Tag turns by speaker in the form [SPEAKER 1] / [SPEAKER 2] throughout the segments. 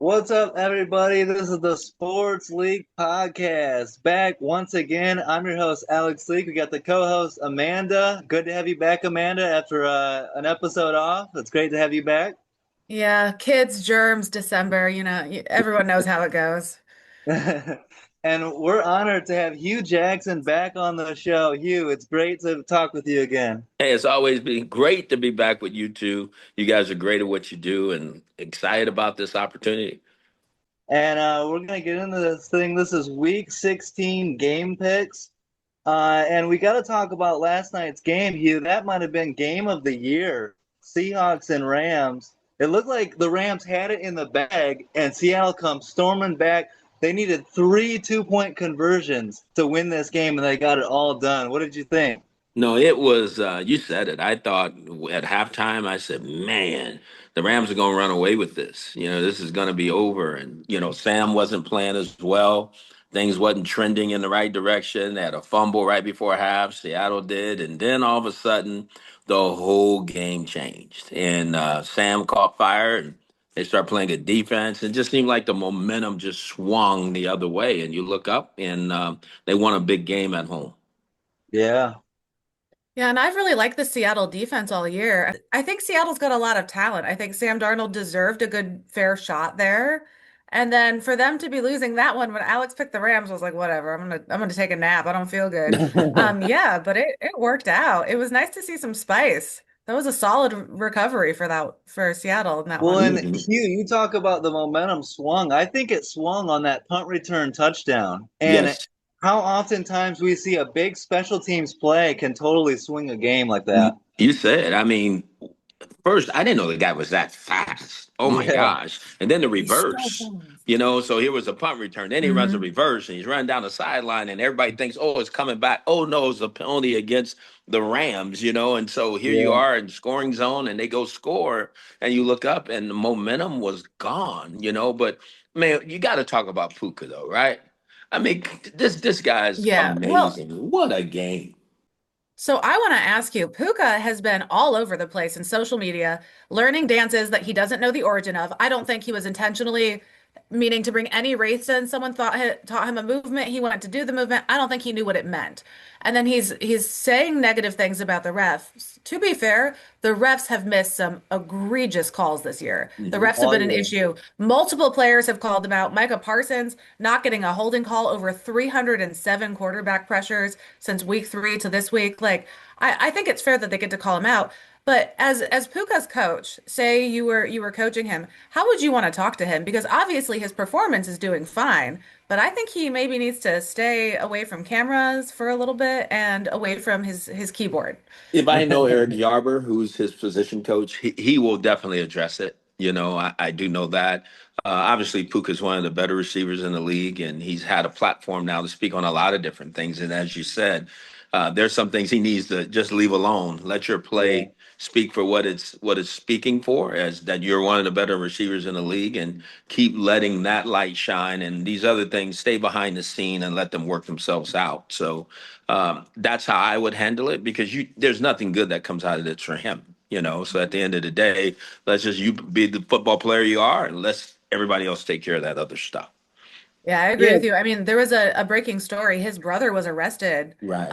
[SPEAKER 1] What's up, everybody? This is the Sports League Podcast. Back once again. I'm your host, Alex Leak. We got the co host, Amanda. Good to have you back, Amanda, after an episode off. It's great to have you back.
[SPEAKER 2] Yeah, kids, germs, December, everyone knows how it goes.
[SPEAKER 1] And we're honored to have Hugh Jackson back on the show. Hugh, it's great to talk with you again.
[SPEAKER 3] Hey, it's always been great to be back with you two. You guys are great at what you do and excited about this opportunity.
[SPEAKER 1] And we're going to get into this thing. This is week 16 game picks. And we got to talk about last night's game, Hugh. That might have been game of the year. Seahawks and Rams. It looked like the Rams had it in the bag, and Seattle comes storming back. They needed three two-point conversions to win this game, and they got it all done. What did you think?
[SPEAKER 3] No, it was, you said it. I thought at halftime, I said, man, the Rams are going to run away with this. This is going to be over. And, Sam wasn't playing as well. Things wasn't trending in the right direction. They had a fumble right before half. Seattle did. And then all of a sudden, the whole game changed. And Sam caught fire and they start playing good defense. It just seemed like the momentum just swung the other way. And you look up and they won a big game at home.
[SPEAKER 1] Yeah.
[SPEAKER 2] Yeah, and I've really liked the Seattle defense all year. I think Seattle's got a lot of talent. I think Sam Darnold deserved a good fair shot there. And then for them to be losing that one when Alex picked the Rams, I was like, whatever, I'm gonna take a nap. I don't feel good. Yeah, but it worked out. It was nice to see some spice. That was a solid recovery for Seattle in that
[SPEAKER 1] Well,
[SPEAKER 2] one.
[SPEAKER 1] and
[SPEAKER 3] Mhm.
[SPEAKER 1] Hugh, you talk about the momentum swung. I think it swung on that punt return touchdown. And
[SPEAKER 3] Yes.
[SPEAKER 1] how oftentimes we see a big special teams play can totally swing a game like that.
[SPEAKER 3] You said, I mean, first, I didn't know the guy was that fast. Oh my
[SPEAKER 1] Yeah.
[SPEAKER 3] gosh. And then the
[SPEAKER 2] He's so
[SPEAKER 3] reverse,
[SPEAKER 2] fast.
[SPEAKER 3] so here was a punt return. Then he runs a
[SPEAKER 2] Hmm.
[SPEAKER 3] reverse and he's running down the sideline, and everybody thinks, oh, it's coming back. Oh, no, it's a penalty against the Rams. And so here you
[SPEAKER 1] Yeah.
[SPEAKER 3] are in scoring zone and they go score, and you look up and the momentum was gone. But man, you got to talk about Puka, though, right? I mean, this guy's
[SPEAKER 2] Yeah. Well,
[SPEAKER 3] amazing. What a game.
[SPEAKER 2] so I want to ask you, Puka has been all over the place in social media, learning dances that he doesn't know the origin of. I don't think he was intentionally meaning to bring any race in. Someone taught him a movement. He went to do the movement. I don't think he knew what it meant. And then he's saying negative things about the refs. To be fair, the refs have missed some egregious calls this year. The
[SPEAKER 3] Mhm.
[SPEAKER 2] refs have
[SPEAKER 1] Oh,
[SPEAKER 2] been an
[SPEAKER 1] yeah.
[SPEAKER 2] issue. Multiple players have called them out. Micah Parsons not getting a holding call over 307 quarterback pressures since week 3 to this week. Like, I think it's fair that they get to call him out. But as Puka's coach, say you were coaching him, how would you want to talk to him? Because obviously his performance is doing fine, but I think he maybe needs to stay away from cameras for a little bit and away from his keyboard.
[SPEAKER 3] If I know Eric Yarber, who's his position coach, he will definitely address it. I do know that. Obviously, Puka's one of the better receivers in the league, and he's had a platform now to speak on a lot of different things. And as you said, there's some things he needs to just leave alone. Let your
[SPEAKER 1] Yeah.
[SPEAKER 3] play speak for what it's speaking for, as that you're one of the better receivers in the league, and keep letting that light shine. And these other things stay behind the scene and let them work themselves out. So that's how I would handle it, because there's nothing good that comes out of this for him. So at the end of the day, let's just you be the football player you are, and let's everybody else take care of that other stuff.
[SPEAKER 2] Yeah, I agree
[SPEAKER 1] Yeah.
[SPEAKER 2] with you. I mean, there was a breaking story. His brother was arrested
[SPEAKER 3] Right.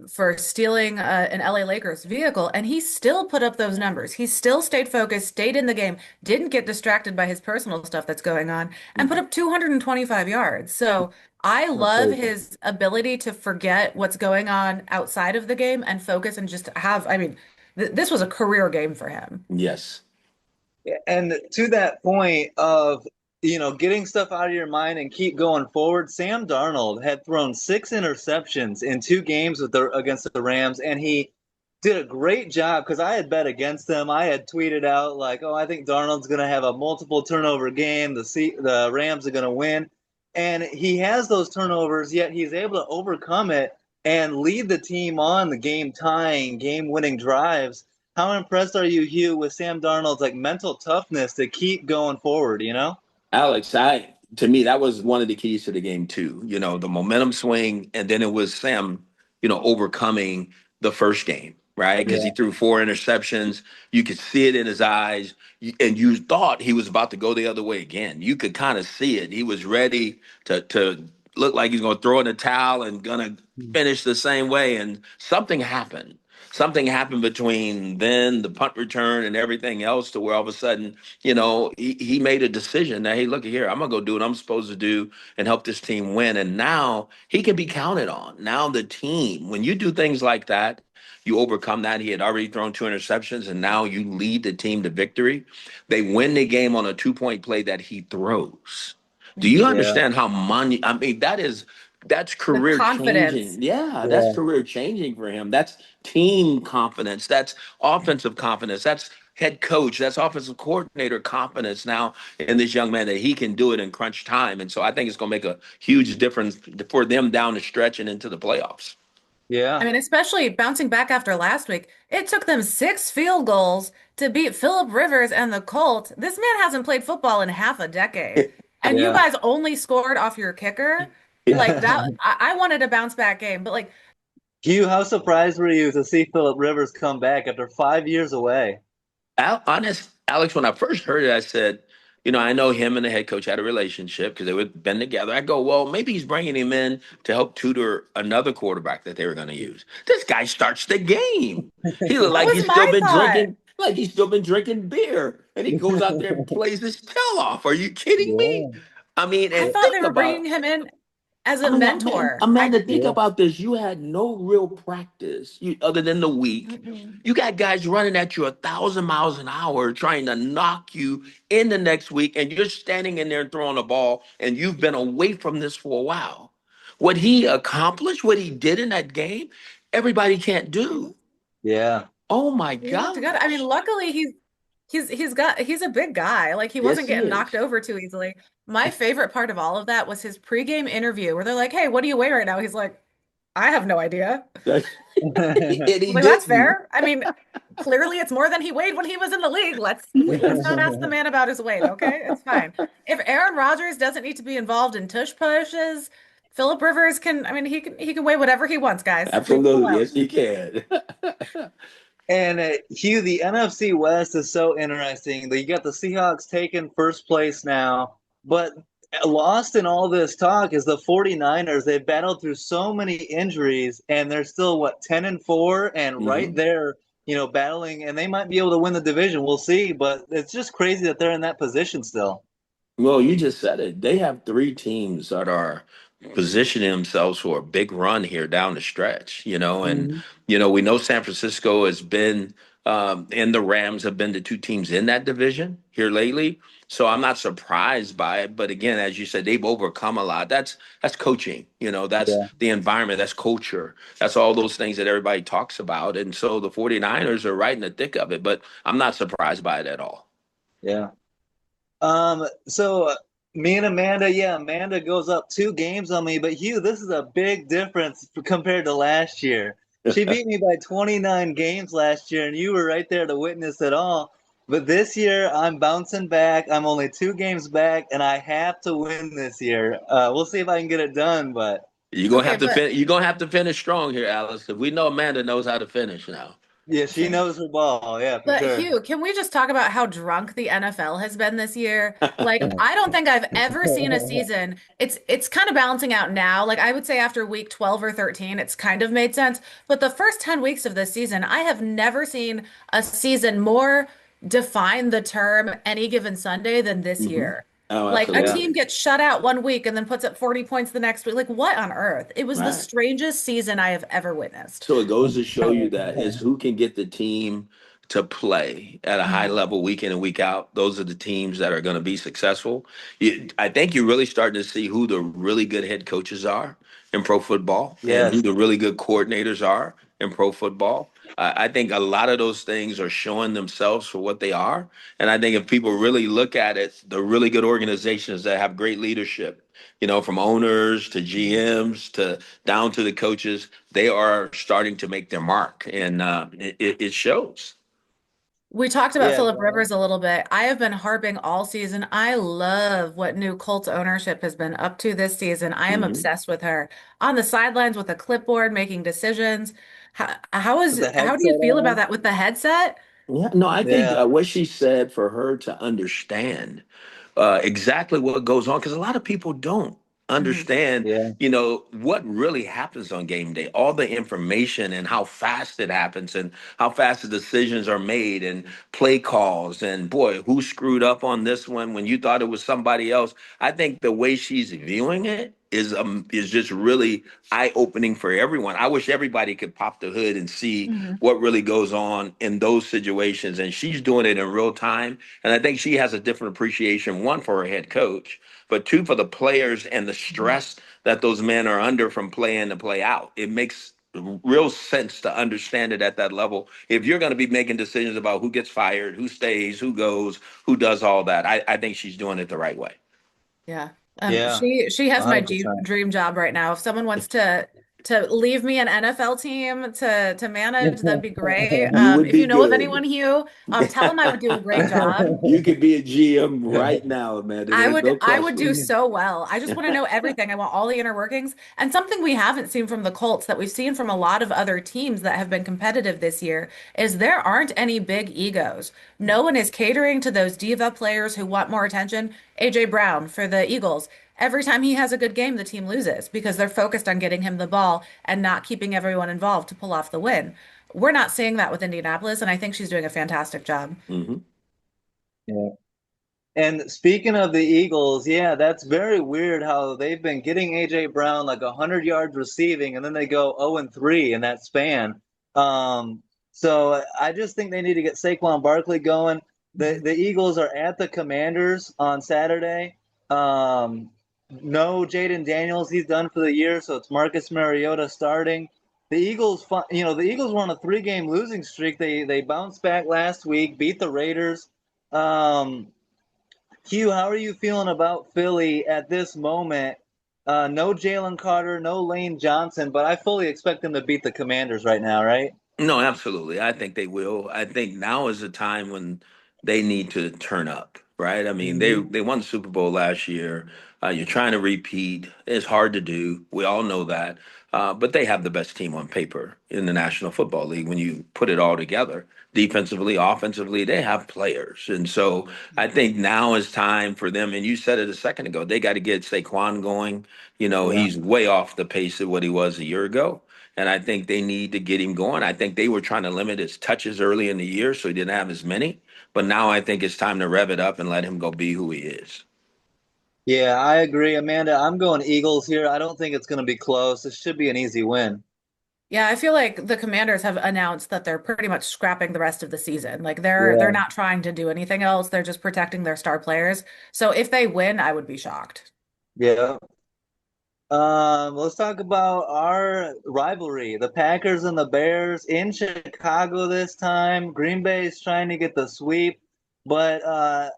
[SPEAKER 2] for stealing an LA Lakers vehicle, and he still put up those numbers. He still stayed focused, stayed in the game, didn't get distracted by his personal stuff that's going on, and put
[SPEAKER 3] Mhm.
[SPEAKER 2] up 225 yards. So I
[SPEAKER 1] That's
[SPEAKER 2] love
[SPEAKER 1] crazy.
[SPEAKER 2] his ability to forget what's going on outside of the game and focus and just have, I mean, th this was a career game for him.
[SPEAKER 3] Yes.
[SPEAKER 1] And to that point of, getting stuff out of your mind and keep going forward, Sam Darnold had thrown six interceptions in two games against the Rams, and he did a great job because I had bet against them. I had tweeted out like, "Oh, I think Darnold's going to have a multiple turnover game. The Rams are going to win," and he has those turnovers, yet he's able to overcome it and lead the team on the game tying, game winning drives. How impressed are you, Hugh, with Sam Darnold's like mental toughness to keep going forward?
[SPEAKER 3] Alex, to me that was one of the keys to the game too. The momentum swing, and then it was Sam, overcoming the first game. right? Because he
[SPEAKER 1] Yeah.
[SPEAKER 3] threw four interceptions. You could see it in his eyes, and you thought he was about to go the other way again. You could kind of see it. He was ready to look like he's going to throw in the towel and going to finish the same way. And something happened. Something happened between then, the punt return, and everything else to where all of a sudden, he made a decision that, hey, look here, I'm going to go do what I'm supposed to do and help this team win. And now he can be counted on. Now the team, when you do things like that, you overcome that. He had already thrown two interceptions, and now you lead the team to victory. They win the game on a 2 point play that he throws. Do you
[SPEAKER 2] Mhm.
[SPEAKER 1] Yeah.
[SPEAKER 3] understand how money? I mean, that's
[SPEAKER 2] The
[SPEAKER 3] career
[SPEAKER 2] confidence.
[SPEAKER 3] changing. Yeah, that's
[SPEAKER 1] Yeah.
[SPEAKER 3] career changing for him. That's team confidence. That's offensive confidence. That's head coach. That's offensive coordinator confidence now in this young man that he can do it in crunch time. And so I think it's going to make a huge difference for them down the stretch and into the playoffs.
[SPEAKER 2] I
[SPEAKER 1] Yeah.
[SPEAKER 2] mean, especially bouncing back after last week, it took them 6 field goals to beat Philip Rivers and the Colts. This man hasn't played football in half a decade. And you
[SPEAKER 1] Yeah.
[SPEAKER 2] guys only scored off your kicker. Like that, I wanted a bounce back game, but like
[SPEAKER 1] Hugh, how surprised were you to see Philip Rivers come back after 5 years away?
[SPEAKER 3] Honest, Alex, when I first heard it, I said, I know him and the head coach had a relationship because they would been together. I go, well, maybe he's bringing him in to help tutor another quarterback that they were going to use. This guy starts the game. He looked
[SPEAKER 2] that
[SPEAKER 3] like
[SPEAKER 2] was
[SPEAKER 3] he's still
[SPEAKER 2] my
[SPEAKER 3] been
[SPEAKER 2] thought.
[SPEAKER 3] drinking, beer, and he goes out there and plays his tail off. Are you kidding me?
[SPEAKER 1] Yeah.
[SPEAKER 3] I mean,
[SPEAKER 2] I
[SPEAKER 3] and
[SPEAKER 2] thought they
[SPEAKER 3] think
[SPEAKER 2] were bringing
[SPEAKER 3] about
[SPEAKER 2] him in as
[SPEAKER 3] I
[SPEAKER 2] a
[SPEAKER 3] mean,
[SPEAKER 2] mentor.
[SPEAKER 3] Amanda, think
[SPEAKER 1] Yeah.
[SPEAKER 3] about this. You had no real practice other than the week.
[SPEAKER 2] Mm-mm.
[SPEAKER 3] You got guys running at you 1,000 miles an hour trying to knock you in the next week, and you're standing in there and throwing the ball, and you've been away from this for a while. What he accomplished, what he did in that game, everybody can't do.
[SPEAKER 1] Yeah.
[SPEAKER 3] Oh my
[SPEAKER 2] He looked good. I mean,
[SPEAKER 3] gosh.
[SPEAKER 2] luckily he's a big guy. Like he
[SPEAKER 3] Yes,
[SPEAKER 2] wasn't
[SPEAKER 3] he
[SPEAKER 2] getting
[SPEAKER 3] is.
[SPEAKER 2] knocked over too easily. My favorite part of all of that was his pregame interview where they're like, "Hey, what do you weigh right now?" He's like, "I have no idea."
[SPEAKER 3] And
[SPEAKER 2] I'm
[SPEAKER 3] he
[SPEAKER 2] like, that's
[SPEAKER 3] didn't.
[SPEAKER 2] fair. I mean, clearly it's more than he weighed when he was in the league. Let's not ask the man about his weight, okay? It's fine. If Aaron Rodgers doesn't need to be involved in tush pushes, Philip Rivers can, I mean, he can weigh whatever he wants, guys. Leave him
[SPEAKER 3] Absolutely.
[SPEAKER 2] alone.
[SPEAKER 3] Yes, he can.
[SPEAKER 1] And Hugh, the NFC West is so interesting. You got the Seahawks taking first place now, but lost in all this talk is the 49ers. They've battled through so many injuries, and they're still, what, 10-4 and right
[SPEAKER 3] Mhm.
[SPEAKER 1] there, battling, and they might be able to win the division. We'll see, but it's just crazy that they're in that position still.
[SPEAKER 3] Well, you just said it. They have three teams that are positioning themselves for a big run here down the stretch, and
[SPEAKER 1] Mhm.
[SPEAKER 3] we know San Francisco has been and the Rams have been the two teams in that division here lately. So I'm not surprised by it. But again, as you said, they've overcome a lot. That's coaching, that's
[SPEAKER 1] Yeah,
[SPEAKER 3] the environment, that's culture. That's all those things that everybody talks about. And so the 49ers are right in the thick of it, but I'm not surprised by it at all.
[SPEAKER 1] yeah. So me and Amanda, yeah, Amanda goes up 2 games on me, but Hugh, this is a big difference compared to last year. She beat me by 29 games last year, and you were right there to witness it all. But this year, I'm bouncing back. I'm only 2 games back, and I have to win this year. We'll see if I can get it done, but
[SPEAKER 2] Okay, but
[SPEAKER 3] You're gonna have to finish strong here, Alice, because we know Amanda knows how to finish now.
[SPEAKER 1] yeah, she knows her ball. Yeah, for
[SPEAKER 2] But
[SPEAKER 1] sure.
[SPEAKER 2] Hugh, can we just talk about how drunk the NFL has been this year? Like, I don't think I've ever seen a season. It's kind of balancing out now. Like I would say after week 12 or 13, it's kind of made sense. But the first 10 weeks of this season, I have never seen a season more define the term any given Sunday than this
[SPEAKER 3] Hmm.
[SPEAKER 2] year.
[SPEAKER 3] Oh,
[SPEAKER 2] Like a
[SPEAKER 1] Yeah,
[SPEAKER 2] team
[SPEAKER 3] absolutely.
[SPEAKER 2] gets shut out one week and then puts up 40 points the next week. Like what on earth? It was the
[SPEAKER 3] Right.
[SPEAKER 2] strangest season I have ever witnessed.
[SPEAKER 3] So it goes to show you that it's who can get the team to play at a high
[SPEAKER 2] Mhm.
[SPEAKER 3] level week in and week out. Those are the teams that are going to be successful. I think you're really starting to see who the really good head coaches are in pro football and who
[SPEAKER 1] yes,
[SPEAKER 3] the really good coordinators are in pro football. I think a lot of those things are showing themselves for what they are. And I think if people really look at it, the really good organizations that have great leadership, from owners to GMs to down to the coaches, they are starting to make their mark, and it shows.
[SPEAKER 2] We talked about
[SPEAKER 1] yeah.
[SPEAKER 2] Philip Rivers a little bit. I have been harping all season. I love what new Colts ownership has been up to this season. I am
[SPEAKER 3] Hmm.
[SPEAKER 2] obsessed with her on the sidelines with a clipboard making decisions. How
[SPEAKER 1] With the
[SPEAKER 2] how do you
[SPEAKER 1] headset
[SPEAKER 2] feel about
[SPEAKER 1] on.
[SPEAKER 2] that with the headset?
[SPEAKER 3] Yeah, no, I think
[SPEAKER 1] Yeah.
[SPEAKER 3] what she said for her to understand exactly what goes on, because a lot of people don't
[SPEAKER 2] Hmm.
[SPEAKER 3] understand,
[SPEAKER 1] Yeah.
[SPEAKER 3] what really happens on game day, all the information and how fast it happens and how fast the decisions are made and play calls and boy, who screwed up on this one when you thought it was somebody else. I think the way she's viewing it is just really eye-opening for everyone. I wish everybody could pop the hood and see
[SPEAKER 2] Hmm.
[SPEAKER 3] what really goes on in those situations. And she's doing it in real time. And I think she has a different appreciation, one, for her head coach, but two, for the players and the stress that those men are under from play in to play out. It makes real sense to understand it at that level. If you're going to be making decisions about who gets fired, who stays, who goes, who does all that, I think she's doing it the right way.
[SPEAKER 2] Yeah.
[SPEAKER 1] Yeah.
[SPEAKER 2] She has my
[SPEAKER 1] 100%.
[SPEAKER 2] dream job right now. If someone wants to leave me an NFL team to manage, that'd be great.
[SPEAKER 3] You would
[SPEAKER 2] If you
[SPEAKER 3] be
[SPEAKER 2] know of
[SPEAKER 3] good.
[SPEAKER 2] anyone, Hugh, tell them I would do a great job.
[SPEAKER 3] You could be a GM right now, Amanda. There's no
[SPEAKER 2] I would do
[SPEAKER 3] question.
[SPEAKER 2] so well. I just want to know everything. I want all the inner workings. And something we haven't seen from the Colts that we've seen from a lot of other teams that have been competitive this year is there aren't any big egos. No one is catering to those diva players who want more attention. AJ Brown for the Eagles. Every time he has a good game, the team loses because they're focused on getting him the ball and not keeping everyone involved to pull off the win. We're not seeing that with Indianapolis, and I think she's doing a fantastic job.
[SPEAKER 3] Hmm.
[SPEAKER 1] Yeah. And speaking of the Eagles, yeah, that's very weird how they've been getting AJ Brown like 100 yards receiving, and then they go 0-3 in that span. Um, so I just think they need to get Saquon Barkley going. The Eagles are at the Commanders on Saturday. Um, no Jaden Daniels, he's done for the year, so it's Marcus Mariota starting. The Eagles were on a 3-game losing streak. They bounced back last week, beat the Raiders. Um, Hugh, how are you feeling about Philly at this moment? No Jalen Carter, no Lane Johnson, but I fully expect them to beat the Commanders right now, right?
[SPEAKER 3] No, absolutely. I think they will. I think now is the time when they need to turn up, right? I mean,
[SPEAKER 1] Hmm.
[SPEAKER 3] they won the Super Bowl last year. You're trying to repeat. It's hard to do. We all know that. But they have the best team on paper in the National Football League when you put it all together. Defensively, offensively, they have players. And so I think now is time for them. And you said it a second ago. They got to get Saquon going.
[SPEAKER 1] Yeah.
[SPEAKER 3] He's way off the pace of what he was a year ago. And I think they need to get him going. I think they were trying to limit his touches early in the year so he didn't have as many. But now I think it's time to rev it up and let him go be who he is.
[SPEAKER 1] Yeah, I agree, Amanda. I'm going Eagles here. I don't think it's going to be close. It should be an easy win.
[SPEAKER 2] Yeah, I feel like the Commanders have announced that they're pretty much scrapping the rest of the season. Like they're
[SPEAKER 1] Yeah.
[SPEAKER 2] not trying to do anything else. They're just protecting their star players. So if they win, I would be shocked.
[SPEAKER 1] Yeah. Let's talk about our rivalry, the Packers and the Bears in Chicago this time. Green Bay is trying to get the sweep, but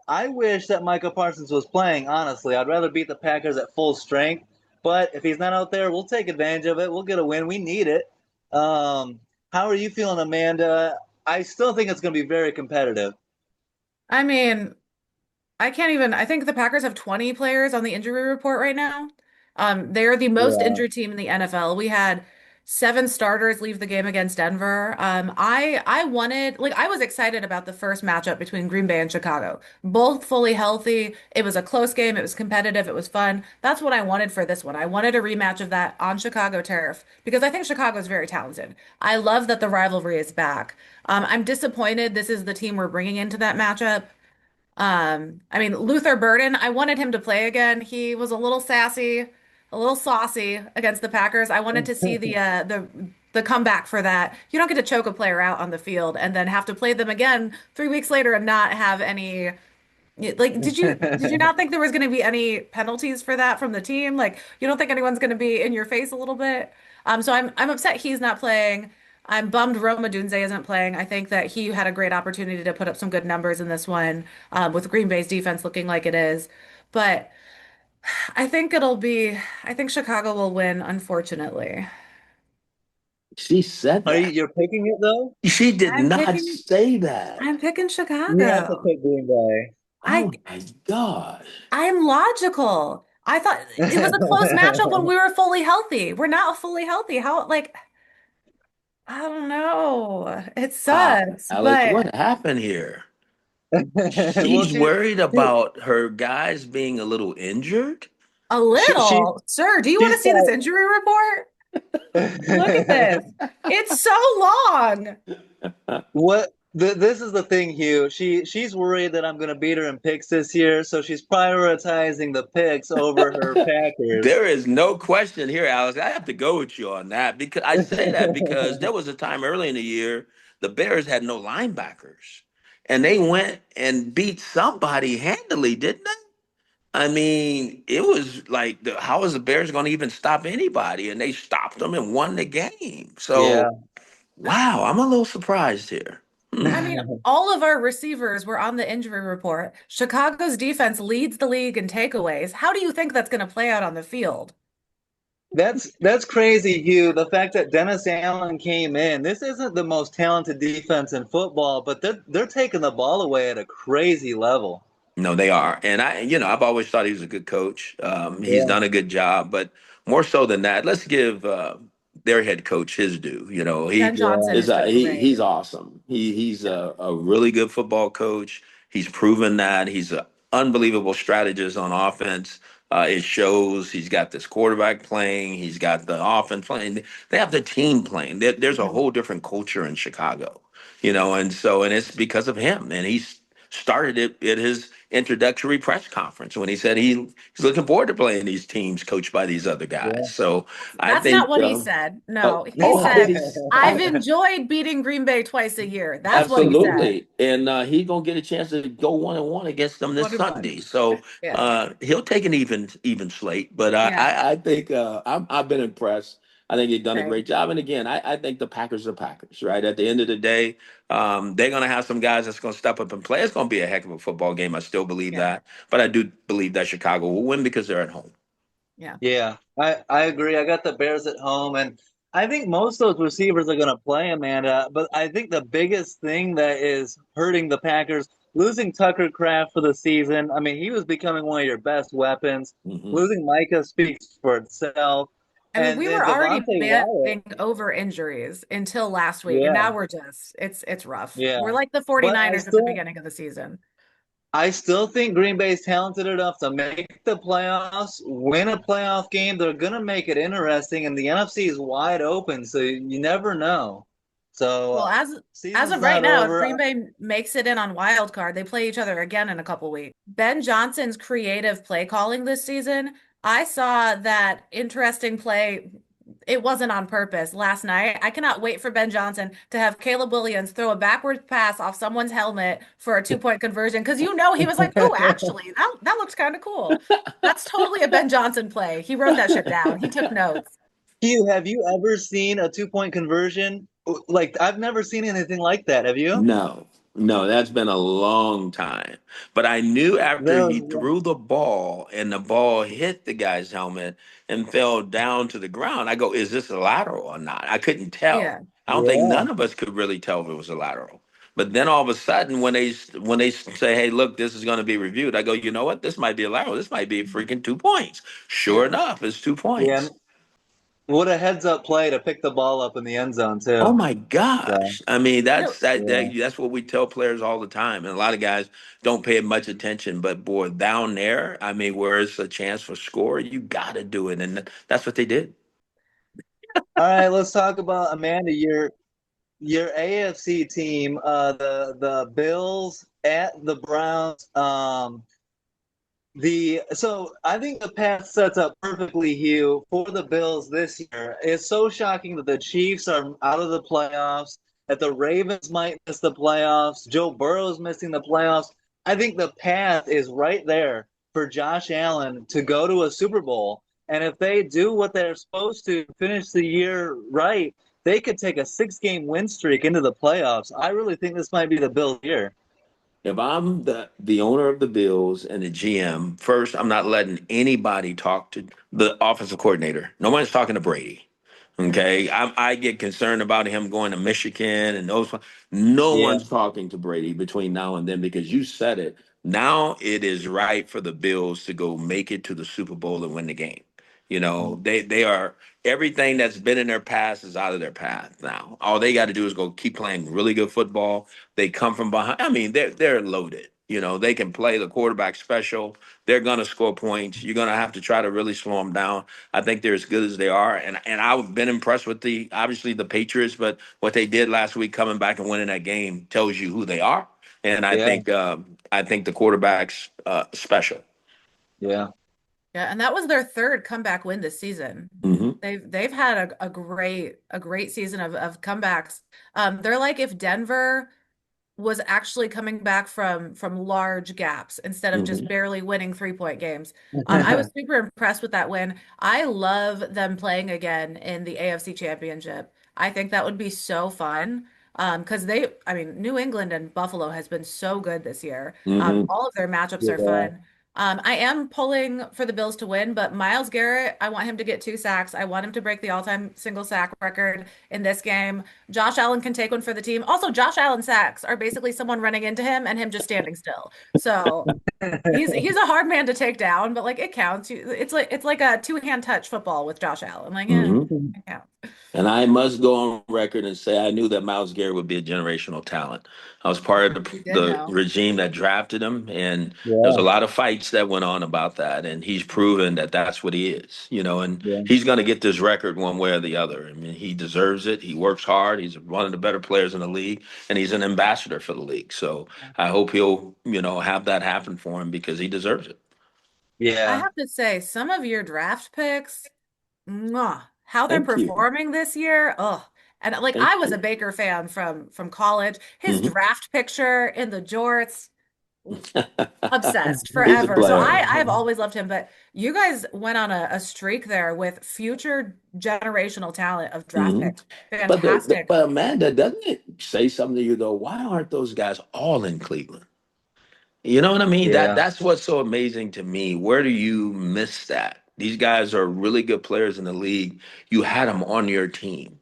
[SPEAKER 1] I wish that Micah Parsons was playing, honestly. I'd rather beat the Packers at full strength, but if he's not out there, we'll take advantage of it. We'll get a win. We need it. Um, how are you feeling, Amanda? I still think it's going to be very competitive.
[SPEAKER 2] I mean, I can't even, I think the Packers have 20 players on the injury report right now. They're the most
[SPEAKER 1] Yeah.
[SPEAKER 2] injured team in the NFL. We had seven starters leave the game against Denver. I wanted, like, I was excited about the first matchup between Green Bay and Chicago. Both fully healthy. It was a close game. It was competitive. It was fun. That's what I wanted for this one. I wanted a rematch of that on Chicago turf because I think Chicago is very talented. I love that the rivalry is back. I'm disappointed this is the team we're bringing into that matchup. I mean, Luther Burden, I wanted him to play again. He was a little sassy, a little saucy against the Packers. I wanted to see the comeback for that. You don't get to choke a player out on the field and then have to play them again 3 weeks later and not have any like did you not think there was going to be any penalties for that from the team? Like you don't think anyone's going to be in your face a little bit? So I'm upset he's not playing. I'm bummed Roma Dunze isn't playing. I think that he had a great opportunity to put up some good numbers in this one, with Green Bay's defense looking like it is. But I think I think Chicago will win, unfortunately.
[SPEAKER 3] She said
[SPEAKER 1] Are you
[SPEAKER 3] that.
[SPEAKER 1] you're picking it though?
[SPEAKER 3] She did
[SPEAKER 2] I'm
[SPEAKER 3] not
[SPEAKER 2] picking
[SPEAKER 3] say that.
[SPEAKER 2] I'm picking
[SPEAKER 1] You have to
[SPEAKER 2] Chicago.
[SPEAKER 1] pick Green Bay.
[SPEAKER 2] I
[SPEAKER 3] Oh my gosh.
[SPEAKER 2] I'm logical. I thought it was a close matchup when we were fully healthy. We're not fully healthy. How like I don't know. It
[SPEAKER 3] Wow,
[SPEAKER 2] sucks,
[SPEAKER 3] Alex,
[SPEAKER 2] but
[SPEAKER 3] what happened here?
[SPEAKER 1] Well,
[SPEAKER 3] She's worried about her guys being a little injured.
[SPEAKER 2] a
[SPEAKER 1] she
[SPEAKER 2] little. Sir, do you want
[SPEAKER 1] she's
[SPEAKER 2] to see this injury report? Look at this. It's so long.
[SPEAKER 1] what this is the thing, Hugh. She's worried that I'm going to beat her in picks this year, so she's prioritizing the picks over her Packers.
[SPEAKER 3] There is no question here, Alex. I have to go with you on that because I say that because there was a time early in the year the Bears had no linebackers, and they went and beat somebody handily, didn't they? I mean, it was like, how is the Bears going to even stop anybody? And they stopped them and won the game.
[SPEAKER 1] Yeah.
[SPEAKER 3] So, wow, I'm a little surprised here. Hmm.
[SPEAKER 2] I mean, all of our receivers were on the injury report. Chicago's defense leads the league in takeaways. How do you think that's going to play out on the field?
[SPEAKER 1] That's crazy, Hugh. The fact that Dennis Allen came in. This isn't the most talented defense in football, but they're taking the ball away at a crazy level.
[SPEAKER 3] No, they are. And I've always thought he was a good coach. He's
[SPEAKER 1] Yeah.
[SPEAKER 3] done a good job, but more so than that, let's give their head coach his due. He
[SPEAKER 2] Ben
[SPEAKER 1] Yeah.
[SPEAKER 2] Johnson
[SPEAKER 3] is
[SPEAKER 2] is
[SPEAKER 3] he's
[SPEAKER 2] great.
[SPEAKER 3] awesome. He's
[SPEAKER 2] Yeah.
[SPEAKER 3] a really good football coach. He's proven that he's an unbelievable strategist on offense. It shows he's got this quarterback playing. He's got the offense playing. They have the team playing. There's a
[SPEAKER 2] Mhm.
[SPEAKER 3] whole different culture in Chicago, and it's because of him. And he's started it at his introductory press conference when he said he's looking forward to playing these teams coached by these other guys.
[SPEAKER 1] Yeah.
[SPEAKER 3] So I
[SPEAKER 2] That's not
[SPEAKER 3] think,
[SPEAKER 2] what he said.
[SPEAKER 3] oh,
[SPEAKER 2] No, he
[SPEAKER 3] oh, how did
[SPEAKER 2] said,
[SPEAKER 3] he?
[SPEAKER 2] I've enjoyed beating Green Bay twice a year. That's what he said.
[SPEAKER 3] Absolutely, and he's gonna get a chance to go 1-1 against them this
[SPEAKER 2] One and one.
[SPEAKER 3] Sunday. So
[SPEAKER 2] Yeah.
[SPEAKER 3] he'll take an even slate. But
[SPEAKER 2] Yeah.
[SPEAKER 3] I think I've been impressed. I think he's done a
[SPEAKER 2] Right.
[SPEAKER 3] great job. And again, I think the Packers are Packers, right? At the end of the day, they're gonna have some guys that's gonna step up and play. It's gonna be a heck of a football game. I still believe
[SPEAKER 2] Yeah.
[SPEAKER 3] that, but I do believe that Chicago will win because they're at home.
[SPEAKER 2] Yeah.
[SPEAKER 1] Yeah, I agree. I got the Bears at home, and I think most of those receivers are going to play, Amanda. But I think the biggest thing that is hurting the Packers, losing Tucker Kraft for the season. I mean, he was becoming one of your best weapons.
[SPEAKER 3] Hmm.
[SPEAKER 1] Losing Micah speaks for itself.
[SPEAKER 2] I mean,
[SPEAKER 1] And
[SPEAKER 2] we
[SPEAKER 1] then
[SPEAKER 2] were already
[SPEAKER 1] Devontae Wyatt,
[SPEAKER 2] banding over injuries until last week, and
[SPEAKER 1] yeah,
[SPEAKER 2] now it's rough.
[SPEAKER 1] yeah.
[SPEAKER 2] We're like the
[SPEAKER 1] But
[SPEAKER 2] 49ers at the beginning of the season.
[SPEAKER 1] I still think Green Bay is talented enough to make the playoffs, win a playoff game. They're going to make it interesting, and the NFC is wide open, so you never know. So,
[SPEAKER 2] Well, as
[SPEAKER 1] season's
[SPEAKER 2] of right
[SPEAKER 1] not
[SPEAKER 2] now, if
[SPEAKER 1] over.
[SPEAKER 2] Green Bay makes it in on wild card, they play each other again in a couple weeks. Ben Johnson's creative play calling this season, I saw that interesting play. It wasn't on purpose last night. I cannot wait for Ben Johnson to have Caleb Williams throw a backward pass off someone's helmet for a 2-point conversion because he was like, "Oh, actually, that looks kind of cool." That's totally a Ben Johnson play. He wrote that shit down. He took notes.
[SPEAKER 1] Hugh, have you ever seen a 2-point conversion? Like, I've never seen anything like that. Have you?
[SPEAKER 3] No, no, that's been a long time. But I knew after
[SPEAKER 1] There
[SPEAKER 3] he
[SPEAKER 1] was,
[SPEAKER 3] threw the ball and the ball hit the guy's helmet and fell down to the ground, I go, is this a lateral or not? I couldn't tell.
[SPEAKER 2] Yeah.
[SPEAKER 3] I don't think
[SPEAKER 1] yeah.
[SPEAKER 3] none of us could really tell if it was a lateral. But then all of a sudden, when they say, "Hey, look, this is going to be reviewed," I go, "You know what? This might be a lateral. This might be freaking 2 points." Sure
[SPEAKER 2] Yeah.
[SPEAKER 3] enough, it's two
[SPEAKER 1] Yeah.
[SPEAKER 3] points.
[SPEAKER 1] What a heads up play to pick the ball up in the end zone,
[SPEAKER 3] Oh
[SPEAKER 1] too.
[SPEAKER 3] my
[SPEAKER 1] So,
[SPEAKER 3] gosh. I mean,
[SPEAKER 2] You know,
[SPEAKER 1] yeah.
[SPEAKER 3] that's what we tell players all the time. And a lot of guys don't pay much attention, but boy, down there, I mean, where it's a chance for score, you got to do it. And that's what they did.
[SPEAKER 1] All right, let's talk about Amanda, your AFC team, the Bills at the Browns. The so I think the path sets up perfectly, Hugh, for the Bills this year. It's so shocking that the Chiefs are out of the playoffs, that the Ravens might miss the playoffs, Joe Burrow's missing the playoffs. I think the path is right there for Josh Allen to go to a Super Bowl. And if they do what they're supposed to finish the year right, they could take a 6 game win streak into the playoffs. I really think this might be the Bills' year.
[SPEAKER 3] If I'm the owner of the Bills and the GM, first, I'm not letting anybody talk to the offensive coordinator. No one's talking to Brady. Okay, I get concerned about him going to Michigan and those. No
[SPEAKER 1] Yeah.
[SPEAKER 3] one's talking to Brady between now and then because you said it. Now it is right for the Bills to go make it to the Super Bowl and win the game. They are everything that's been in their past is out of their path now. All they got to do is go keep playing really good football. They come from behind. I mean, they're loaded. They can play the quarterback special. They're gonna score points. You're gonna have to try to really slow them down. I think they're as good as they are, and I've been impressed with obviously the Patriots, but what they did last week, coming back and winning that game, tells you who they are. And
[SPEAKER 1] Yeah.
[SPEAKER 3] I think the quarterback's special.
[SPEAKER 1] Yeah.
[SPEAKER 2] Yeah, and that was their third comeback win this season.
[SPEAKER 3] Hmm.
[SPEAKER 2] They've had a great season of comebacks. They're like if Denver was actually coming back from large gaps instead of just
[SPEAKER 3] Hmm.
[SPEAKER 2] barely winning 3-point games. I was super impressed with that win. I love them playing again in the AFC Championship. I think that would be so fun. Because I mean, New England and Buffalo has been so good this year.
[SPEAKER 3] Hmm.
[SPEAKER 2] All of their matchups are
[SPEAKER 1] Yeah.
[SPEAKER 2] fun. I am pulling for the Bills to win, but Myles Garrett, I want him to get 2 sacks. I want him to break the all-time single sack record in this game. Josh Allen can take one for the team. Also, Josh Allen sacks are basically someone running into him and him just standing still. So he's a hard man to take down, but like it counts. It's like a two-hand touch football with Josh Allen. Like, yeah,
[SPEAKER 3] Hmm.
[SPEAKER 2] it counts.
[SPEAKER 3] And I must go on record and say I knew that Myles Garrett would be a generational talent. I was part of
[SPEAKER 2] You did
[SPEAKER 3] the
[SPEAKER 2] know.
[SPEAKER 3] regime that drafted him, and there's a
[SPEAKER 1] Yeah.
[SPEAKER 3] lot of fights that went on about that. And he's proven that that's what he is. And
[SPEAKER 1] Yeah.
[SPEAKER 3] he's going to get this record one way or the other. I mean, he deserves it. He works hard. He's one of the better players in the league, and he's an ambassador for the league. So I hope he'll have that happen for him because he deserves it.
[SPEAKER 2] I
[SPEAKER 1] Yeah.
[SPEAKER 2] have to say, some of your draft picks, mwah, how they're
[SPEAKER 3] Thank you.
[SPEAKER 2] performing this year. Oh, and like
[SPEAKER 3] Thank
[SPEAKER 2] I was a
[SPEAKER 3] you.
[SPEAKER 2] Baker fan from college. His
[SPEAKER 3] Hmm.
[SPEAKER 2] draft picture in the jorts, obsessed
[SPEAKER 3] He's a
[SPEAKER 2] forever. So
[SPEAKER 3] player.
[SPEAKER 2] I have always loved him, but you guys went on a streak there with future generational talent of draft
[SPEAKER 3] Hmm.
[SPEAKER 2] picks.
[SPEAKER 3] But
[SPEAKER 2] Fantastic.
[SPEAKER 3] Amanda, doesn't it say something to you though? Why aren't those guys all in Cleveland? You know what I mean?
[SPEAKER 1] Yeah.
[SPEAKER 3] That's what's so amazing to me. Where do you miss that? These guys are really good players in the league. You had them on your team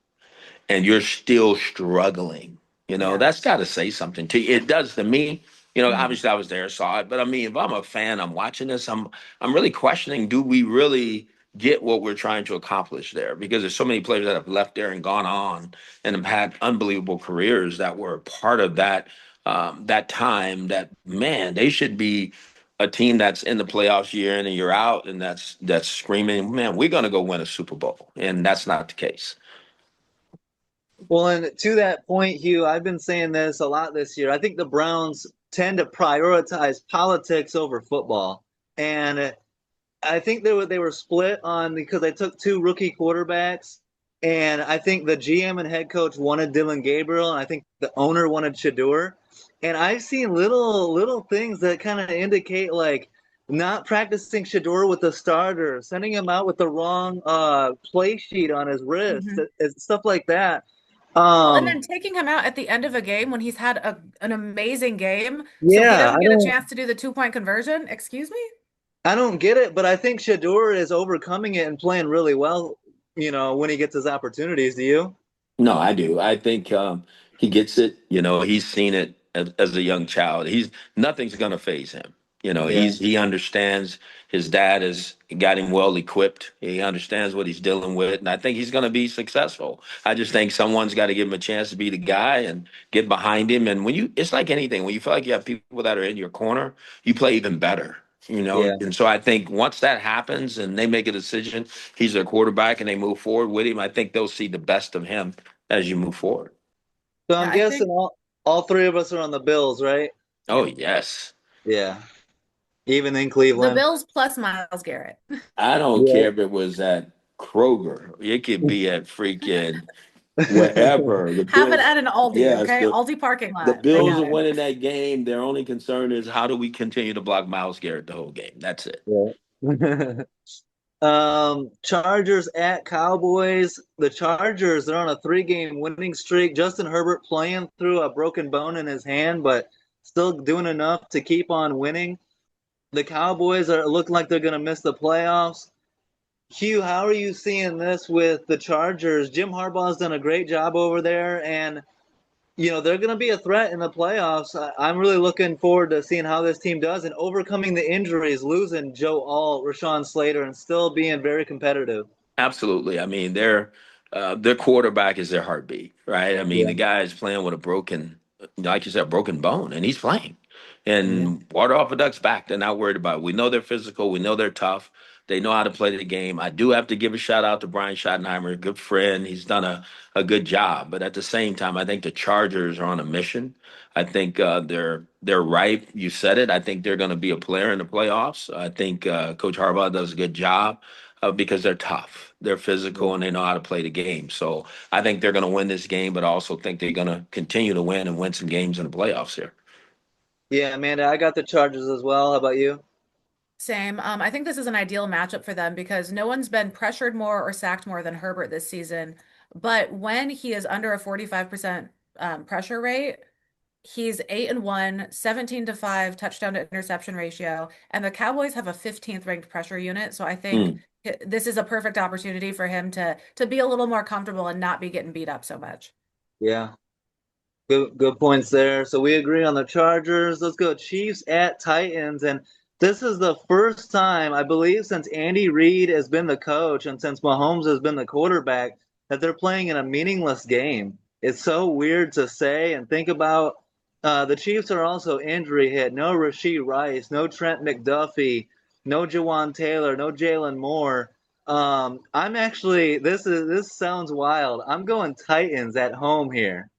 [SPEAKER 3] and you're still struggling,
[SPEAKER 2] Yeah.
[SPEAKER 3] that's got to say something to you. It does to me.
[SPEAKER 2] Mhm.
[SPEAKER 3] Obviously I was there, saw it, but I mean, if I'm a fan, I'm watching this, I'm really questioning, do we really get what we're trying to accomplish there? Because there's so many players that have left there and gone on and have had unbelievable careers that were part of that time that, man, they should be a team that's in the playoffs year in and year out, and that's screaming, man, we're going to go win a Super Bowl. And that's not the case.
[SPEAKER 1] Well, and to that point, Hugh, I've been saying this a lot this year. I think the Browns tend to prioritize politics over football. And I think they were split on because they took two rookie quarterbacks. And I think the GM and head coach wanted Dylan Gabriel, and I think the owner wanted Shador. And I've seen little things that kind of indicate like not practicing Shador with the starter, sending him out with the wrong play sheet on his wrist,
[SPEAKER 2] Mhm.
[SPEAKER 1] stuff like that.
[SPEAKER 2] Well, and then
[SPEAKER 1] Um,
[SPEAKER 2] taking him out at the end of a game when he's had an amazing game, so he
[SPEAKER 1] yeah,
[SPEAKER 2] doesn't get a chance to do the 2-point conversion. Excuse me?
[SPEAKER 1] I don't get it, but I think Shador is overcoming it and playing really well, when he gets his opportunities. Do you?
[SPEAKER 3] No, I do. I think he gets it. He's seen it as a young child. He's nothing's gonna phase him.
[SPEAKER 1] Yeah.
[SPEAKER 3] He understands his dad has got him well equipped. He understands what he's dealing with, and I think he's gonna be successful. I just think someone's got to give him a chance to be the guy and get behind him. And it's like anything. When you feel like you have people that are in your corner, you play even better.
[SPEAKER 1] Yeah.
[SPEAKER 3] And so I think once that happens and they make a decision, he's their quarterback, and they move forward with him, I think they'll see the best of him as you move forward.
[SPEAKER 1] So
[SPEAKER 2] Yeah,
[SPEAKER 1] I'm
[SPEAKER 2] I
[SPEAKER 1] guessing
[SPEAKER 2] think
[SPEAKER 1] all three of us are on the Bills, right?
[SPEAKER 3] Oh,
[SPEAKER 2] yeah.
[SPEAKER 3] yes.
[SPEAKER 1] Yeah. Even in
[SPEAKER 2] The
[SPEAKER 1] Cleveland.
[SPEAKER 2] Bills plus Myles Garrett.
[SPEAKER 3] I don't
[SPEAKER 1] Yeah.
[SPEAKER 3] care if it was at Kroger. It could be at freaking wherever. The
[SPEAKER 2] Have it
[SPEAKER 3] Bills,
[SPEAKER 2] at an Aldi,
[SPEAKER 3] yes,
[SPEAKER 2] okay?
[SPEAKER 3] the
[SPEAKER 2] Aldi parking
[SPEAKER 3] the
[SPEAKER 2] lot. They
[SPEAKER 3] Bills
[SPEAKER 2] got
[SPEAKER 3] are
[SPEAKER 2] it.
[SPEAKER 3] winning that game. Their only concern is how do we continue to block Miles Garrett the whole game. That's it.
[SPEAKER 1] Yeah. Chargers at Cowboys. The Chargers, they're on a 3-game winning streak. Justin Herbert playing through a broken bone in his hand, but still doing enough to keep on winning. The Cowboys are looking like they're going to miss the playoffs. Hugh, how are you seeing this with the Chargers? Jim Harbaugh's done a great job over there, and they're going to be a threat in the playoffs. I'm really looking forward to seeing how this team does and overcoming the injuries, losing Joe Alt, Rashawn Slater, and still being very competitive.
[SPEAKER 3] Absolutely. I mean, their quarterback is their heartbeat, right? I mean,
[SPEAKER 1] Yeah.
[SPEAKER 3] the guy is playing with a broken, like you said, broken bone, and he's playing.
[SPEAKER 1] Mhm.
[SPEAKER 3] And water off a duck's back. They're not worried about it. We know they're physical. We know they're tough. They know how to play the game. I do have to give a shout out to Brian Schottenheimer, a good friend. He's done a good job. But at the same time, I think the Chargers are on a mission. I think they're ripe. You said it. I think they're going to be a player in the playoffs. I think Coach Harbaugh does a good job because they're tough, they're physical, and they know how to play the game. So I think they're going to win this game, but I also think they're going to continue to win and win some games in the playoffs here.
[SPEAKER 1] Yeah, Amanda, I got the Chargers as well. How about you?
[SPEAKER 2] Same. I think this is an ideal matchup for them because no one's been pressured more or sacked more than Herbert this season. But when he is under a 45% pressure rate, he's 8-1, 17-5 touchdown to interception ratio, and the Cowboys have a 15th ranked pressure unit. So I think
[SPEAKER 3] Hmm.
[SPEAKER 2] this is a perfect opportunity for him to be a little more comfortable and not be getting beat up so much.
[SPEAKER 1] Yeah, good points there. So we agree on the Chargers. Let's go Chiefs at Titans. And this is the first time, I believe, since Andy Reid has been the coach and since Mahomes has been the quarterback, that they're playing in a meaningless game. It's so weird to say and think about. The Chiefs are also injury hit. No Rashee Rice, no Trent McDuffie, no Jawan Taylor, no Jalen Moore. I'm actually this sounds wild. I'm going Titans at home here.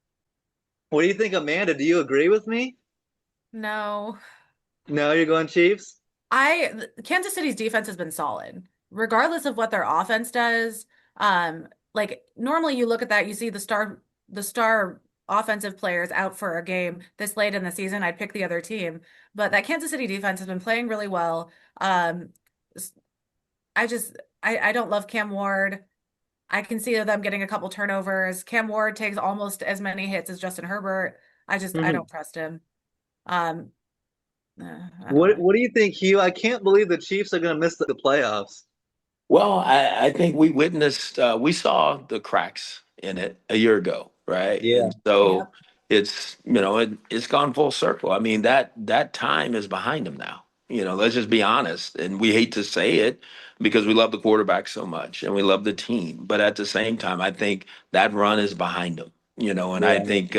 [SPEAKER 1] What do you think, Amanda? Do you agree with me?
[SPEAKER 2] No.
[SPEAKER 1] No, you're going Chiefs?
[SPEAKER 2] Kansas City's defense has been solid, regardless of what their offense does. Like normally you look at that, you see the star offensive players out for a game this late in the season, I'd pick the other team. But that Kansas City defense has been playing really well. S- I just I don't love Cam Ward. I can see them getting a couple turnovers. Cam Ward takes almost as many hits as Justin Herbert. I
[SPEAKER 1] Mhm.
[SPEAKER 2] don't trust him. Um, I don't
[SPEAKER 1] What
[SPEAKER 2] know.
[SPEAKER 1] What do you think, Hugh? I can't believe the Chiefs are going to miss the playoffs.
[SPEAKER 3] Well, I think we saw the cracks in it a year ago, right?
[SPEAKER 1] Yeah,
[SPEAKER 3] And so
[SPEAKER 2] Yep.
[SPEAKER 3] it's gone full circle. I mean, that time is behind them now. Let's just be honest. And we hate to say it because we love the quarterback so much and we love the team. But at the same time, I think that run is behind them, and I
[SPEAKER 1] yeah,
[SPEAKER 3] think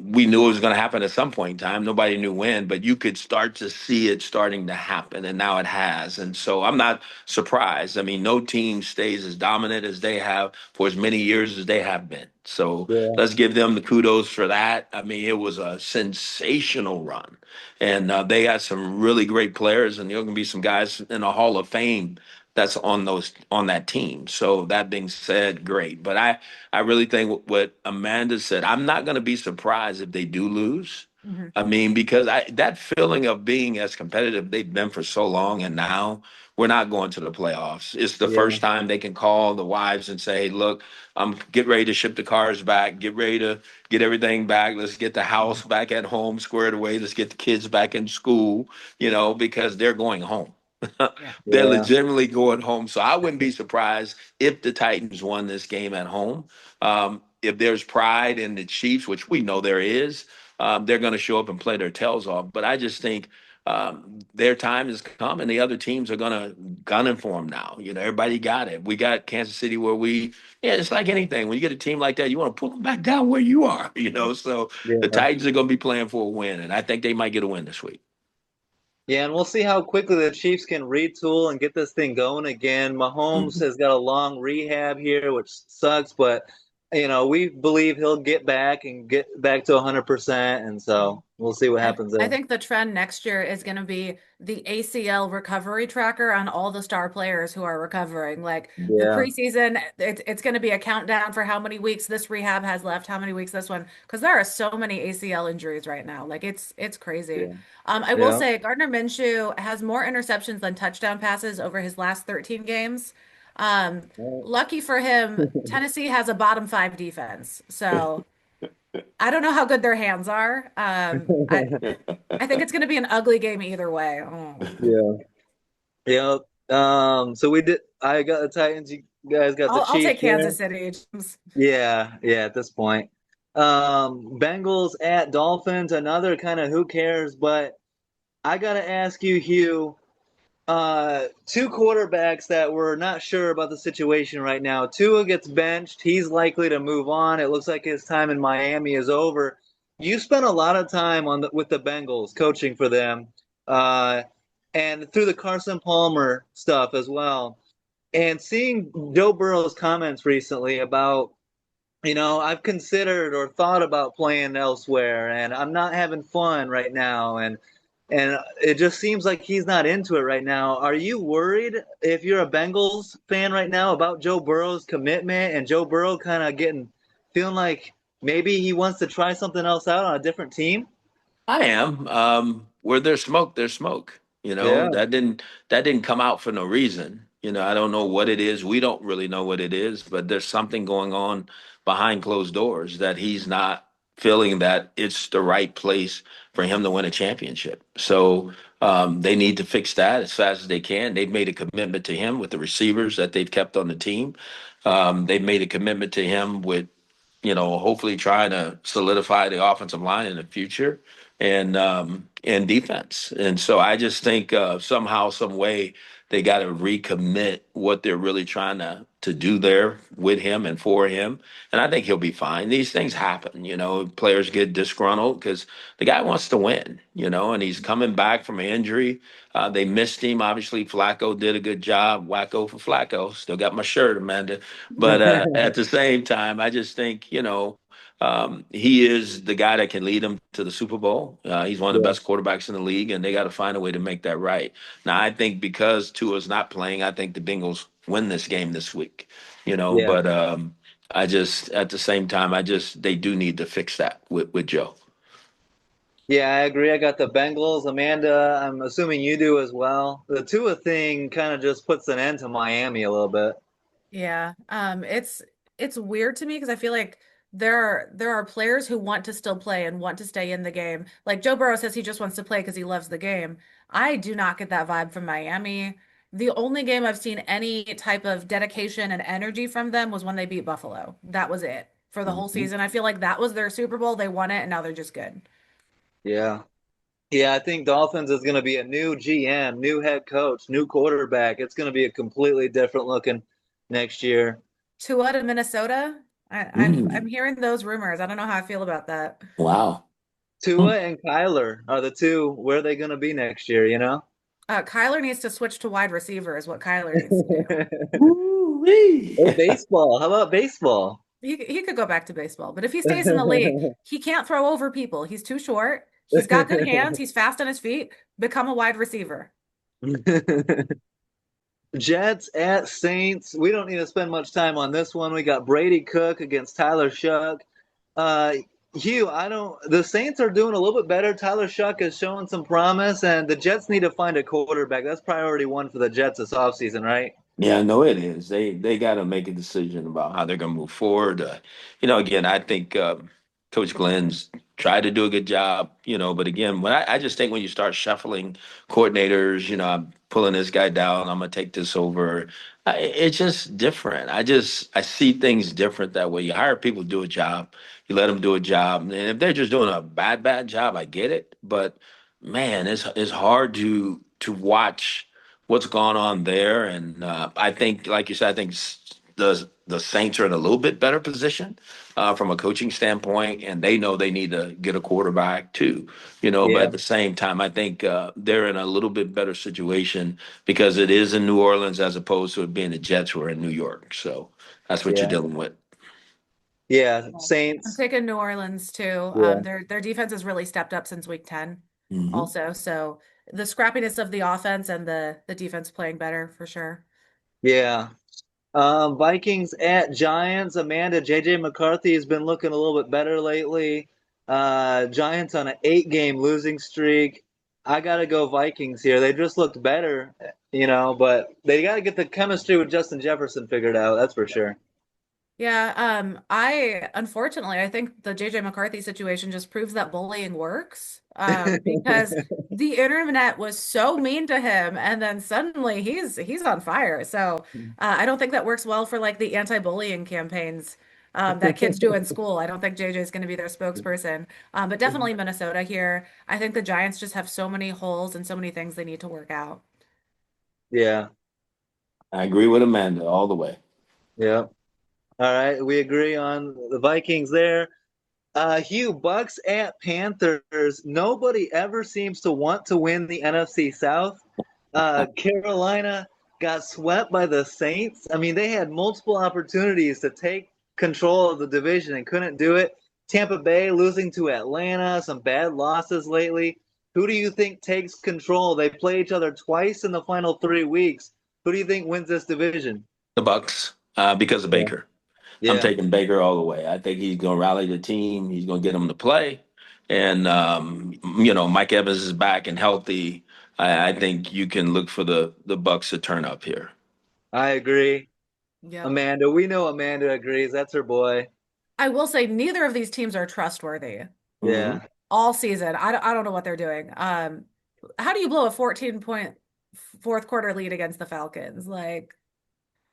[SPEAKER 3] we knew it was going to happen at some point in time. Nobody knew when, but you could start to see it starting to happen, and now it has. And so I'm not surprised. I mean, no team stays as dominant as they have for as many years as they have been. So
[SPEAKER 1] yeah,
[SPEAKER 3] let's give them the kudos for that. I mean, it was a sensational run, and they got some really great players, and there are going to be some guys in the Hall of Fame that's on that team. So that being said, great. But I really think what Amanda said, I'm not going to be surprised if they do lose.
[SPEAKER 2] Mhm.
[SPEAKER 3] I mean, because that feeling of being as competitive they've been for so long, and now we're not going to the playoffs. It's the
[SPEAKER 1] yeah,
[SPEAKER 3] first time they can call the wives and say, "Hey, look, I'm get ready to ship the cars back, get ready to get everything back. Let's get the house back at home squared away. Let's get the kids back in school." Because they're going home.
[SPEAKER 2] Yeah.
[SPEAKER 3] They're
[SPEAKER 1] yeah,
[SPEAKER 3] legitimately going home. So I wouldn't be surprised if the Titans won this game at home. If there's pride in the Chiefs, which we know there is, they're going to show up and play their tails off. But I just think their time has come, and the other teams are going to gunning for them now. Everybody got it. We got Kansas City where yeah, it's like anything. When you get a team like that, you want to pull them back down where you are. So the
[SPEAKER 1] yeah.
[SPEAKER 3] Titans are going to be playing for a win, and I think they might get a win this week.
[SPEAKER 1] Yeah, and we'll see how quickly the Chiefs can retool and get this thing going again. Mahomes
[SPEAKER 3] Mhm.
[SPEAKER 1] has got a long rehab here, which sucks, but we believe he'll get back and get back to 100%, and so we'll see what happens
[SPEAKER 2] I
[SPEAKER 1] there.
[SPEAKER 2] think the trend next year is going to be the ACL recovery tracker on all the star players who are recovering. Like the
[SPEAKER 1] Yeah,
[SPEAKER 2] preseason, it's going to be a countdown for how many weeks this rehab has left, how many weeks this one, because there are so many ACL injuries right now. Like it's crazy.
[SPEAKER 1] yeah,
[SPEAKER 2] I will
[SPEAKER 1] yeah.
[SPEAKER 2] say Gardner Minshew has more interceptions than touchdown passes over his last 13 games. Um, Lucky for him, Tennessee has a bottom five defense, so I don't know how good their hands are. I think it's going to be an ugly game either way. Oh.
[SPEAKER 1] Yeah. Yeah. So we did. I got the Titans. You guys got the
[SPEAKER 2] I'll take
[SPEAKER 1] Chiefs here.
[SPEAKER 2] Kansas City. James.
[SPEAKER 1] Yeah. Yeah. At this point. Bengals at Dolphins, another kind of who cares, but I gotta ask you, Hugh, two quarterbacks that we're not sure about the situation right now. Tua gets benched. He's likely to move on. It looks like his time in Miami is over. You spent a lot of time with the Bengals coaching for them, uh, and through the Carson Palmer stuff as well. And seeing Joe Burrow's comments recently about, I've considered or thought about playing elsewhere, and I'm not having fun right now, and it just seems like he's not into it right now. Are you worried if you're a Bengals fan right now about Joe Burrow's commitment and Joe Burrow kind of feeling like maybe he wants to try something else out on a different team?
[SPEAKER 3] I am. Where there's smoke, there's smoke.
[SPEAKER 1] Yeah.
[SPEAKER 3] That didn't come out for no reason. I don't know what it is. We don't really know what it is, but there's something going on behind closed doors that he's not feeling that it's the right place for him to win a championship. So they need to fix that as fast as they can. They've made a commitment to him with the receivers that they've kept on the team. They've made a commitment to him with hopefully trying to solidify the offensive line in the future and defense. And so I just think somehow, some way, they got to recommit what they're really trying to do there with him and for him. And I think he'll be fine. These things happen, players get disgruntled because the guy wants to win, and he's coming back from an injury. They missed him. Obviously, Flacco did a good job. Wacko for Flacco. Still got my shirt, Amanda. But at the same time, I just think, he is the guy that can lead them to the Super Bowl. He's one of the
[SPEAKER 1] Yeah.
[SPEAKER 3] best quarterbacks in the league, and they got to find a way to make that right. Now, I think because Tua's not playing, I think the Bengals win this game this week.
[SPEAKER 1] Yeah.
[SPEAKER 3] But I just at the same time, they do need to fix that with Joe.
[SPEAKER 1] Yeah, I agree. I got the Bengals. Amanda, I'm assuming you do as well. The Tua thing kind of just puts an end to Miami a little bit.
[SPEAKER 2] Yeah. It's weird to me because I feel like there are players who want to still play and want to stay in the game. Like Joe Burrow says he just wants to play because he loves the game. I do not get that vibe from Miami. The only game I've seen any type of dedication and energy from them was when they beat Buffalo. That was it for the whole
[SPEAKER 3] Mhm.
[SPEAKER 2] season. I feel like that was their Super Bowl. They won it and now they're just good.
[SPEAKER 1] Yeah. Yeah, I think Dolphins is going to be a new GM, new head coach, new quarterback. It's going to be a completely different looking next year.
[SPEAKER 2] Tua to Minnesota. I'm
[SPEAKER 3] Mm,
[SPEAKER 2] hearing those rumors. I don't know how I feel about that.
[SPEAKER 3] wow. Hmm.
[SPEAKER 1] Tua and Kyler are the two. Where are they going to be next year, you know?
[SPEAKER 2] Kyler needs to switch to wide receiver, is what Kyler needs to do.
[SPEAKER 3] Woo-wee.
[SPEAKER 1] Or baseball. How about baseball?
[SPEAKER 2] He could go back to baseball, but if he stays in the league, he can't throw over people. He's too short. He's got good hands. He's fast on his feet. Become a wide receiver.
[SPEAKER 1] Jets at Saints. We don't need to spend much time on this one. We got Brady Cook against Tyler Shuck. Uh, Hugh, I don't. The Saints are doing a little bit better. Tyler Shuck is showing some promise, and the Jets need to find a quarterback. That's priority one for the Jets this offseason, right?
[SPEAKER 3] Yeah, no, it is. They got to make a decision about how they're going to move forward. Again, I think Coach Glenn's tried to do a good job. But again, I just think when you start shuffling coordinators, I'm pulling this guy down, I'm going to take this over. It's just different. I see things different that way. You hire people to do a job, you let them do a job, and if they're just doing a bad job, I get it. But man, it's hard to watch what's gone on there. And I think, like you said, I think the Saints are in a little bit better position from a coaching standpoint, and they know they need to get a quarterback too. But
[SPEAKER 1] Yeah,
[SPEAKER 3] at the same time, I think they're in a little bit better situation because it is in New Orleans as opposed to it being the Jets who are in New York. So that's what you're
[SPEAKER 1] yeah,
[SPEAKER 3] dealing with.
[SPEAKER 1] yeah.
[SPEAKER 2] Yeah. I'm
[SPEAKER 1] Saints.
[SPEAKER 2] taking New Orleans too.
[SPEAKER 1] Yeah,
[SPEAKER 2] Their defense has really stepped up since week 10
[SPEAKER 3] Hmm.
[SPEAKER 2] also. So the scrappiness of the offense and the defense playing better for sure.
[SPEAKER 1] yeah. Vikings at Giants. Amanda, JJ McCarthy has been looking a little bit better lately. Giants on an 8 game losing streak. I gotta go Vikings here. They just looked better, but they got to get the chemistry with Justin Jefferson figured out. That's for sure.
[SPEAKER 2] Yeah, I unfortunately I think the JJ McCarthy situation just proves that bullying works. Because the internet was so mean to him, and then suddenly he's on fire. So I don't think that works well for like the anti-bullying campaigns that kids do in school. I don't think JJ is going to be their spokesperson, but definitely Minnesota here. I think the Giants just have so many holes and so many things they need to work out.
[SPEAKER 1] Yeah,
[SPEAKER 3] I agree with Amanda all the way.
[SPEAKER 1] yeah. All right, we agree on the Vikings there. Hugh, Bucks at Panthers. Nobody ever seems to want to win the NFC South. Carolina got swept by the Saints. I mean, they had multiple opportunities to take control of the division and couldn't do it. Tampa Bay losing to Atlanta, some bad losses lately. Who do you think takes control? They play each other twice in the final 3 weeks. Who do you think wins this division?
[SPEAKER 3] The Bucks, because of
[SPEAKER 1] Yeah.
[SPEAKER 3] Baker. I'm
[SPEAKER 1] Yeah,
[SPEAKER 3] taking Baker all the way. I think he's going to rally the team. He's going to get them to play. And, Mike Evans is back and healthy. I think you can look for the Bucks to turn up here.
[SPEAKER 1] I agree.
[SPEAKER 2] Yep.
[SPEAKER 1] Amanda, we know Amanda agrees. That's her boy.
[SPEAKER 2] I will say neither of these teams are trustworthy
[SPEAKER 3] Hmm.
[SPEAKER 1] Yeah.
[SPEAKER 2] all season. I don't know what they're doing. How do you blow a 14-point fourth quarter lead against the Falcons? Like,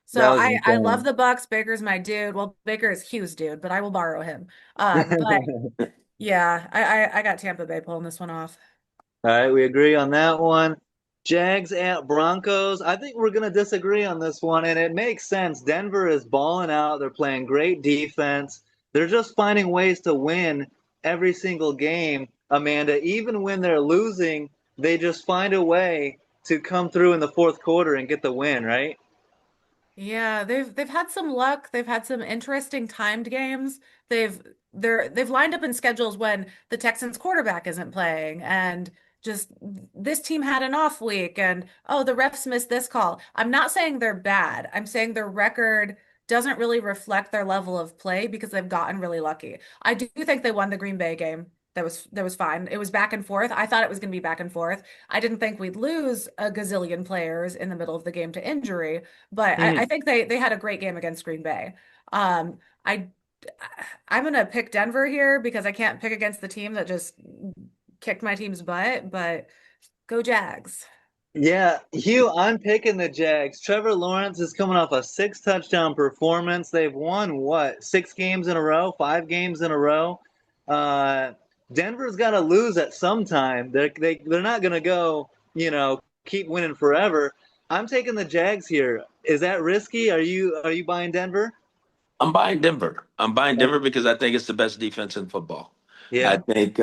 [SPEAKER 2] so
[SPEAKER 1] That was
[SPEAKER 2] I love
[SPEAKER 1] insane.
[SPEAKER 2] the Bucks. Baker's my dude. Well, Baker is Hugh's dude, but I will borrow him. But yeah, I got Tampa Bay pulling this one off.
[SPEAKER 1] All right, we agree on that one. Jags at Broncos. I think we're going to disagree on this one, and it makes sense. Denver is balling out. They're playing great defense. They're just finding ways to win every single game, Amanda. Even when they're losing, they just find a way to come through in the fourth quarter and get the win, right?
[SPEAKER 2] Yeah, they've had some luck. They've had some interesting timed games. They've they've lined up in schedules when the Texans quarterback isn't playing and just this team had an off week and oh, the refs missed this call. I'm not saying they're bad. I'm saying their record doesn't really reflect their level of play because they've gotten really lucky. I do think they won the Green Bay game. That was fine. It was back and forth. I thought it was going to be back and forth. I didn't think we'd lose a gazillion players in the middle of the game to injury. But I
[SPEAKER 1] Mhm.
[SPEAKER 2] think they had a great game against Green Bay. Um, I I'm gonna pick Denver here because I can't pick against the team that just kicked my team's butt, but go Jags.
[SPEAKER 1] Yeah, Hugh, I'm picking the Jags. Trevor Lawrence is coming off a six touchdown performance. They've won what, 6 games in a row, 5 games in a row. Uh, Denver's got to lose at some time. They're not going to go, keep winning forever. I'm taking the Jags here. Is that risky? Are you buying Denver?
[SPEAKER 3] I'm buying Denver. I'm buying Denver because I think it's the best defense in football. I
[SPEAKER 1] Yeah.
[SPEAKER 3] think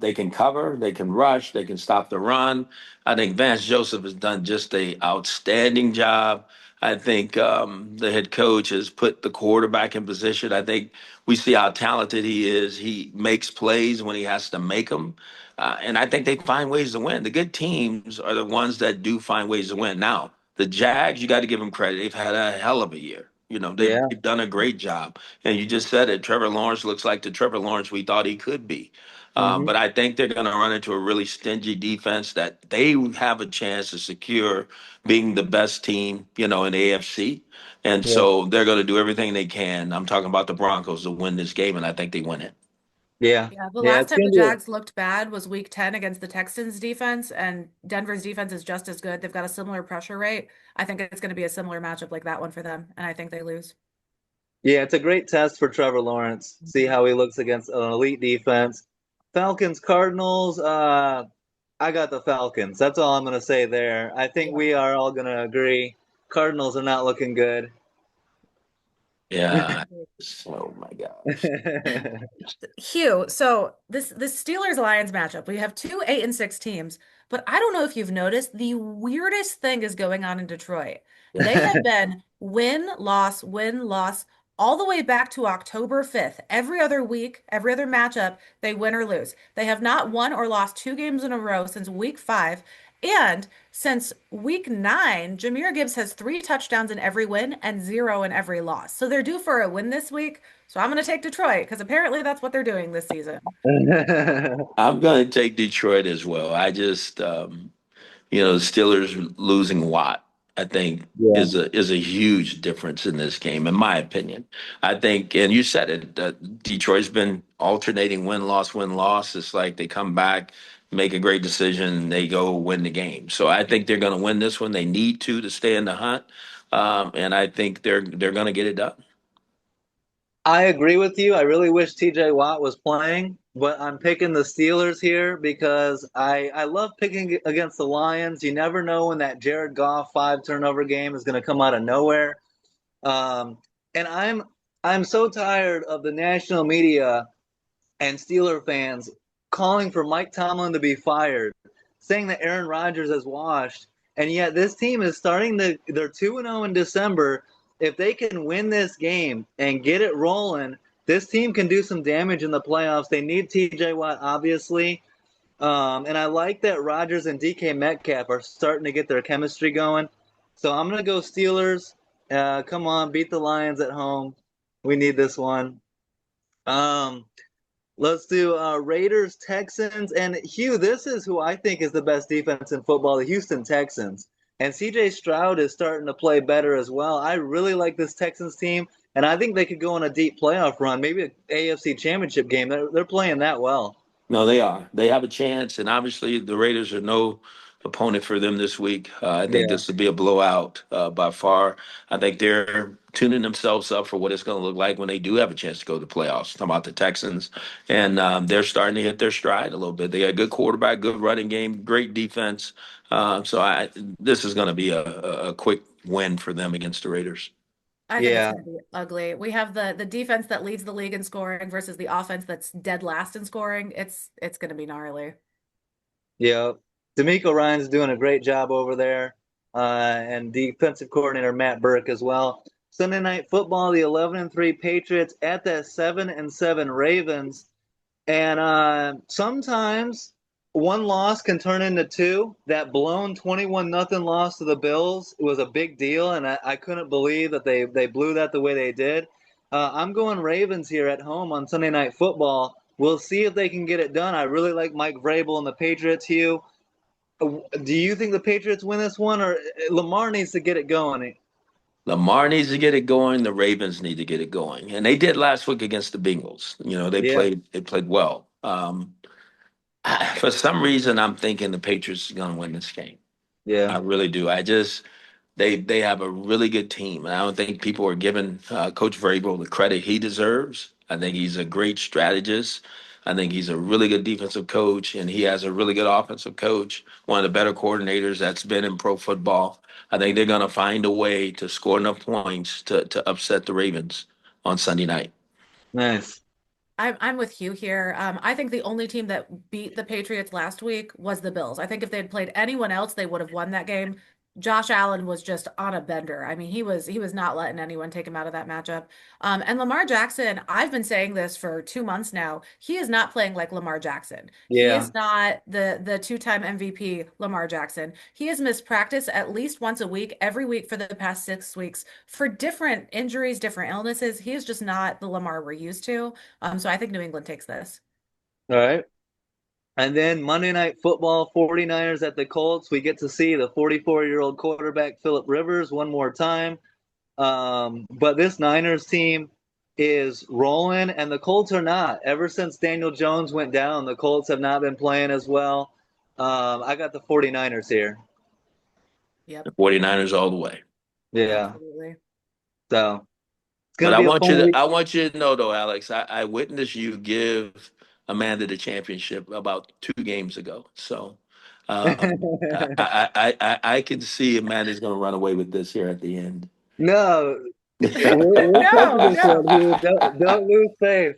[SPEAKER 3] they can cover, they can rush, they can stop the run. I think Vance Joseph has done just a outstanding job. I think the head coach has put the quarterback in position. I think we see how talented he is. He makes plays when he has to make them. And I think they find ways to win. The good teams are the ones that do find ways to win. Now, the Jags, you got to give them credit. They've had a hell of a year.
[SPEAKER 1] Yeah.
[SPEAKER 3] They've done a great job. And you just said it. Trevor Lawrence looks like the Trevor Lawrence we thought he could be.
[SPEAKER 1] Hmm.
[SPEAKER 3] But I think they're going to run into a really stingy defense that they have a chance to secure being the best team, in the AFC. And
[SPEAKER 1] Yeah.
[SPEAKER 3] so they're going to do everything they can. I'm talking about the Broncos to win this game, and I think they win it.
[SPEAKER 1] Yeah.
[SPEAKER 2] Yeah, the
[SPEAKER 1] Yeah.
[SPEAKER 2] last
[SPEAKER 1] It's
[SPEAKER 2] time the
[SPEAKER 1] gonna be
[SPEAKER 2] Jags looked bad was week 10 against the Texans defense, and Denver's defense is just as good. They've got a similar pressure rate. I think it's going to be a similar matchup like that one for them, and I think they lose.
[SPEAKER 1] it's a great test for Trevor Lawrence. See how he looks against an elite defense. Falcons, Cardinals. I got the Falcons. That's all I'm going to say there. I think
[SPEAKER 2] Yeah.
[SPEAKER 1] we are all going to agree. Cardinals are not looking good.
[SPEAKER 3] Yeah. Oh my gosh.
[SPEAKER 2] Hugh, so this Steelers Lions matchup, we have two 8-6 teams, but I don't know if you've noticed the weirdest thing is going on in Detroit. They have been win, loss, all the way back to October 5th. Every other week, every other matchup, they win or lose. They have not won or lost 2 games in a row since week 5. And since week 9, Jahmyr Gibbs has 3 touchdowns in every win and 0 in every loss. So they're due for a win this week. So I'm going to take Detroit because apparently that's what they're doing this season.
[SPEAKER 3] I'm going to take Detroit as well. I just, the Steelers losing Watt, I think
[SPEAKER 1] Yeah.
[SPEAKER 3] is a huge difference in this game, in my opinion. I think, and you said it, Detroit's been alternating win loss. It's like they come back, make a great decision, and they go win the game. So I think they're going to win this one. They need to stay in the hunt, and I think they're going to get it done.
[SPEAKER 1] I agree with you. I really wish TJ Watt was playing, but I'm picking the Steelers here because I love picking against the Lions. You never know when that Jared Goff 5 turnover game is going to come out of nowhere. Um, and I'm so tired of the national media and Steeler fans calling for Mike Tomlin to be fired, saying that Aaron Rodgers is washed, and yet this team is starting to they're 2-0 in December. If they can win this game and get it rolling, this team can do some damage in the playoffs. They need TJ Watt, obviously. And I like that Rodgers and DK Metcalf are starting to get their chemistry going. So I'm going to go Steelers. Come on, beat the Lions at home. We need this one. Um, Let's do Raiders, Texans, and Hugh. This is who I think is the best defense in football, the Houston Texans. And CJ Stroud is starting to play better as well. I really like this Texans team, and I think they could go on a deep playoff run, maybe an AFC Championship game. They're playing that well.
[SPEAKER 3] No, they are. They have a chance, and obviously the Raiders are no opponent for them this week. I think
[SPEAKER 1] Yeah,
[SPEAKER 3] this will be a blowout by far. I think they're tuning themselves up for what it's going to look like when they do have a chance to go to the playoffs. Talking about the Texans, and they're starting to hit their stride a little bit. They got a good quarterback, good running game, great defense. This is going to be a quick win for them against the Raiders.
[SPEAKER 2] I think it's
[SPEAKER 1] yeah,
[SPEAKER 2] going to be ugly. We have the defense that leads the league in scoring versus the offense that's dead last in scoring. It's going to be gnarly.
[SPEAKER 1] yeah. D'Amico Ryan's doing a great job over there, and defensive coordinator Matt Burke as well. Sunday night football, the 11-3 Patriots at the 7-7 Ravens. And sometimes one loss can turn into two. That blown 21-0 loss to the Bills was a big deal, and I couldn't believe that they blew that the way they did. I'm going Ravens here at home on Sunday Night Football. We'll see if they can get it done. I really like Mike Vrabel and the Patriots, Hugh. Do you think the Patriots win this one, or Lamar needs to get it going?
[SPEAKER 3] Lamar needs to get it going. The Ravens need to get it going, and they did last week against the Bengals. You know,
[SPEAKER 1] Yeah,
[SPEAKER 3] they played well. For some reason, I'm thinking the Patriots are going to win this game.
[SPEAKER 1] yeah,
[SPEAKER 3] I really do. They have a really good team, and I don't think people are giving Coach Vrabel the credit he deserves. I think he's a great strategist. I think he's a really good defensive coach, and he has a really good offensive coach, one of the better coordinators that's been in pro football. I think they're going to find a way to score enough points to upset the Ravens on Sunday night.
[SPEAKER 1] nice.
[SPEAKER 2] I'm with you here. I think the only team that beat the Patriots last week was the Bills. I think if they'd played anyone else, they would have won that game. Josh Allen was just on a bender. I mean, he was not letting anyone take him out of that matchup. And Lamar Jackson, I've been saying this for 2 months now. He is not playing like Lamar Jackson. He
[SPEAKER 1] Yeah,
[SPEAKER 2] is not the two-time MVP Lamar Jackson. He has missed practice at least once a week, every week for the past 6 weeks for different injuries, different illnesses. He is just not the Lamar we're used to. So I think New England takes this.
[SPEAKER 1] all right. And then Monday Night Football, 49ers at the Colts. We get to see the 44-year-old quarterback, Philip Rivers, one more time. But this Niners team is rolling, and the Colts are not. Ever since Daniel Jones went down, the Colts have not been playing as well. I got the 49ers here.
[SPEAKER 2] Yep,
[SPEAKER 3] The 49ers all the way.
[SPEAKER 1] Yeah.
[SPEAKER 2] absolutely.
[SPEAKER 1] So it's
[SPEAKER 3] But
[SPEAKER 1] going to be a fun week.
[SPEAKER 3] I want you to know though, Alex, I witnessed you give Amanda the championship about 2 games ago. So I can see Amanda's going to run away with this here at the end.
[SPEAKER 1] No, we're taking
[SPEAKER 2] No,
[SPEAKER 1] this
[SPEAKER 2] no.
[SPEAKER 1] one, Hugh. Don't lose faith.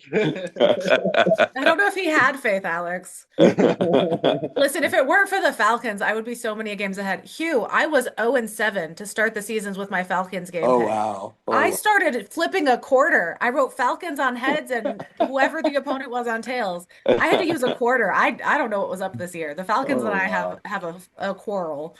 [SPEAKER 2] I don't know if he had faith, Alex. Listen, if it weren't for the Falcons, I would be so many games ahead. Hugh, I was 0-7 to start the seasons with my Falcons game
[SPEAKER 3] Oh
[SPEAKER 2] pick.
[SPEAKER 3] wow!
[SPEAKER 2] I
[SPEAKER 3] Oh,
[SPEAKER 2] started flipping a quarter. I wrote Falcons on heads and whoever the opponent was on tails. I had to use a quarter. I don't know what was up this year. The Falcons and
[SPEAKER 3] oh
[SPEAKER 2] I
[SPEAKER 3] wow!
[SPEAKER 2] have a quarrel.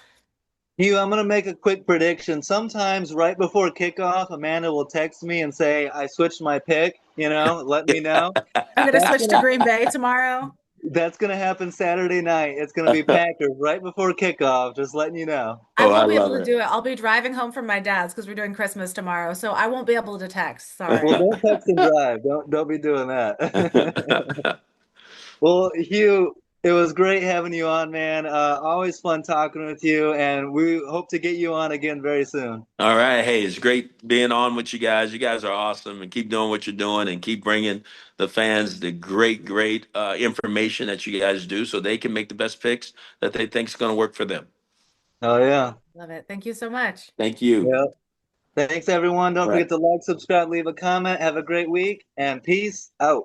[SPEAKER 1] Hugh, I'm going to make a quick prediction. Sometimes right before kickoff, Amanda will text me and say, I switched my pick, let me know.
[SPEAKER 2] I'm gonna
[SPEAKER 1] That's
[SPEAKER 2] switch to
[SPEAKER 1] gonna
[SPEAKER 2] Green Bay tomorrow.
[SPEAKER 1] that's gonna happen Saturday night. It's gonna be Packers right before kickoff, just letting you know.
[SPEAKER 2] I
[SPEAKER 3] Oh, I
[SPEAKER 2] won't be able
[SPEAKER 3] love
[SPEAKER 2] to
[SPEAKER 3] it.
[SPEAKER 2] do it. I'll be driving home from my dad's because we're doing Christmas tomorrow, so I won't be able to text.
[SPEAKER 1] Well,
[SPEAKER 2] Sorry.
[SPEAKER 1] don't text and drive. Don't be doing that. Well, Hugh, It was great having you on, man. Always fun talking with you, and we hope to get you on again very soon.
[SPEAKER 3] All right. Hey, it's great being on with you guys. You guys are awesome, and keep doing what you're doing and keep bringing the fans the great information that you guys do so they can make the best picks that they think is going to work for them.
[SPEAKER 1] Oh yeah.
[SPEAKER 2] Love it. Thank you so much.
[SPEAKER 3] Thank you.
[SPEAKER 1] Yeah. Thanks everyone. Don't
[SPEAKER 3] All right.
[SPEAKER 1] forget to like, subscribe, leave a comment. Have a great week, and peace out.